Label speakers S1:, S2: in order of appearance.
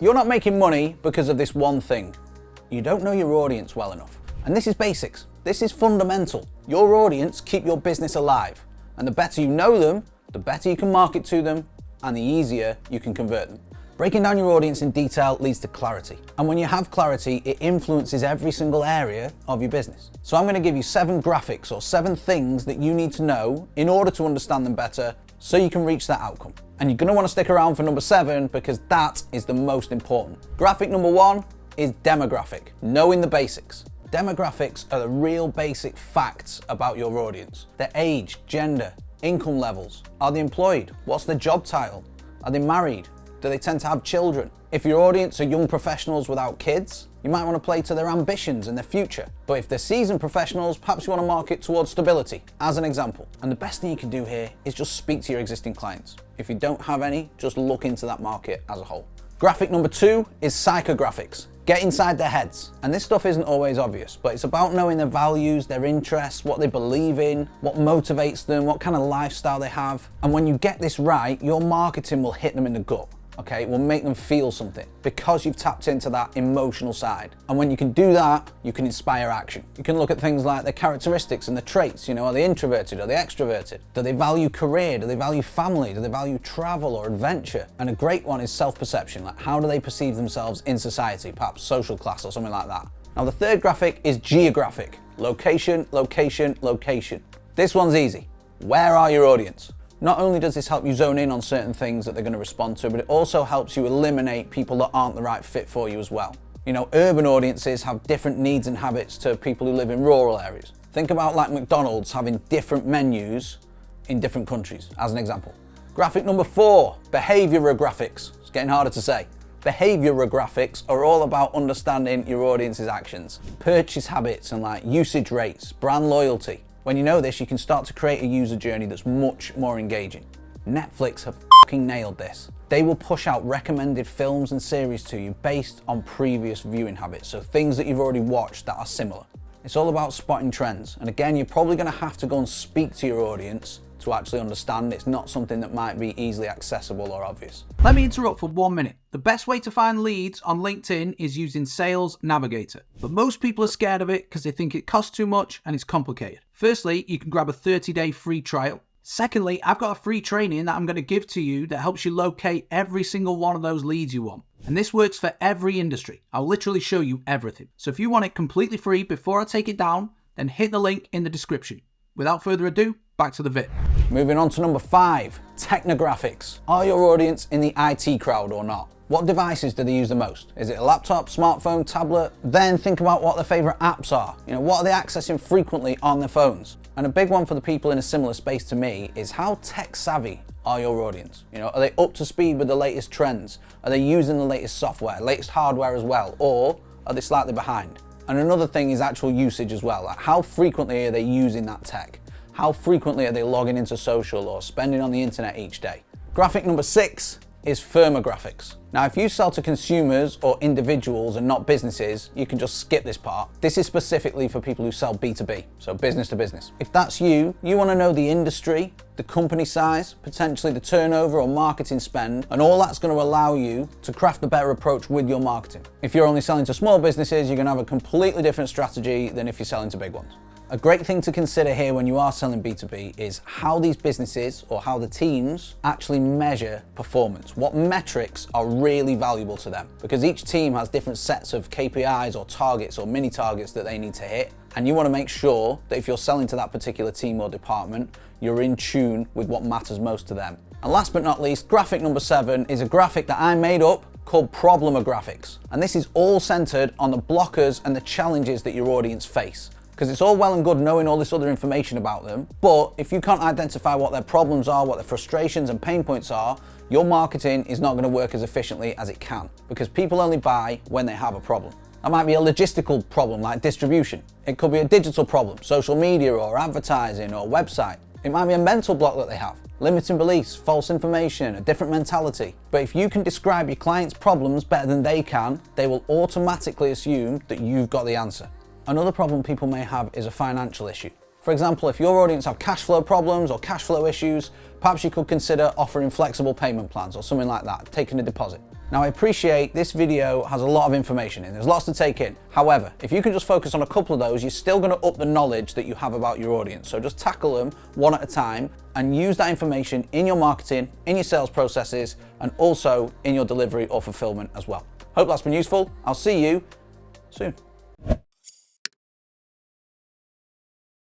S1: You're not making money because of this one thing. You don't know your audience well enough. And this is basics. This is fundamental. Your audience keep your business alive. And the better you know them, the better you can market to them, and the easier you can convert them. Breaking down your audience in detail leads to clarity. And when you have clarity, it influences every single area of your business. So I'm going to give you 7 graphics or 7 things that you need to know in order to understand them better so you can reach that outcome. And you're going to want to stick around for number 7 because that is the most important. Graphic number 1 is demographic, knowing the basics. Demographics are the real basic facts about your audience. Their age, gender, income levels. Are they employed? What's their job title? Are they married? Do they tend to have children? If your audience are young professionals without kids, you might want to play to their ambitions and their future. But if they're seasoned professionals, perhaps you want to market towards stability, as an example. And the best thing you can do here is just speak to your existing clients. If you don't have any, just look into that market as a whole. Graphic number 2 is psychographics. Get inside their heads. And this stuff isn't always obvious, but it's about knowing their values, their interests, what they believe in, what motivates them, what kind of lifestyle they have. And when you get this right, your marketing will hit them in the gut. Okay, it will make them feel something because you've tapped into that emotional side. And when you can do that, you can inspire action. You can look at things like their characteristics and the traits. Are they introverted? Are they extroverted? Do they value career? Do they value family? Do they value travel or adventure? And a great one is self-perception. Like, how do they perceive themselves in society? Perhaps social class or something like that. Now, the third graphic is geographic. Location, location, location. This one's easy. Where are your audience? Not only does this help you zone in on certain things that they're going to respond to, but it also helps you eliminate people that aren't the right fit for you as well. Urban audiences have different needs and habits to people who live in rural areas. Think about like McDonald's having different menus in different countries, as an example. Graphic number 4, behaviorographics. It's getting harder to say. Behaviorographics are all about understanding your audience's actions, purchase habits and like usage rates, brand loyalty. When you know this, you can start to create a user journey that's much more engaging. Netflix have fucking nailed this. They will push out recommended films and series to you based on previous viewing habits, so things that you've already watched that are similar. It's all about spotting trends, and again, you're probably going to have to go and speak to your audience to actually understand. It's not something that might be easily accessible or obvious.
S2: Let me interrupt for 1 minute. The best way to find leads on LinkedIn is using Sales Navigator, but most people are scared of it because they think it costs too much and it's complicated. Firstly, you can grab a 30-day free trial. Secondly, I've got a free training that I'm going to give to you that helps you locate every single one of those leads you want. And this works for every industry. I'll literally show you everything. So if you want it completely free before I take it down, then hit the link in the description. Without further ado, back to the vid.
S1: Moving on to number 5, Technographics. Are your audience in the IT crowd or not? What devices do they use the most? Is it a laptop, smartphone, tablet? Then think about what their favorite apps are. What are they accessing frequently on their phones? And a big one for the people in a similar space to me is how tech savvy are your audience? Are they up to speed with the latest trends? Are they using the latest software, latest hardware as well? Or are they slightly behind? And another thing is actual usage as well. Like, how frequently are they using that tech? How frequently are they logging into social or spending on the internet each day? Graphic number 6 is Firmographics. Now, if you sell to consumers or individuals and not businesses, you can just skip this part. This is specifically for people who sell B2B, so business to business. If that's you, you want to know the industry, the company size, potentially the turnover or marketing spend, and all that's going to allow you to craft a better approach with your marketing. If you're only selling to small businesses, you're going to have a completely different strategy than if you're selling to big ones. A great thing to consider here when you are selling B2B is how these businesses or how the teams actually measure performance. What metrics are really valuable to them? Because each team has different sets of KPIs or targets or mini targets that they need to hit. And you want to make sure that if you're selling to that particular team or department, you're in tune with what matters most to them. And last but not least, graphic number 7 is a graphic that I made up called Problemographics. And this is all centered on the blockers and the challenges that your audience face. Because it's all well and good knowing all this other information about them, but if you can't identify what their problems are, what their frustrations and pain points are, your marketing is not going to work as efficiently as it can, because people only buy when they have a problem. That might be a logistical problem like distribution. It could be a digital problem, social media or advertising or website. It might be a mental block that they have, limiting beliefs, false information, a different mentality. But if you can describe your client's problems better than they can, they will automatically assume that you've got the answer. Another problem people may have is a financial issue. For example, if your audience have cash flow problems or cash flow issues, perhaps you could consider offering flexible payment plans or something like that, taking a deposit. Now, I appreciate this video has a lot of information in, there's lots to take in. However, if you can just focus on a couple of those, you're still going to up the knowledge that you have about your audience. So just tackle them one at a time and use that information in your marketing, in your sales processes, and also in your delivery or fulfillment as well. Hope that's been useful. I'll see you soon.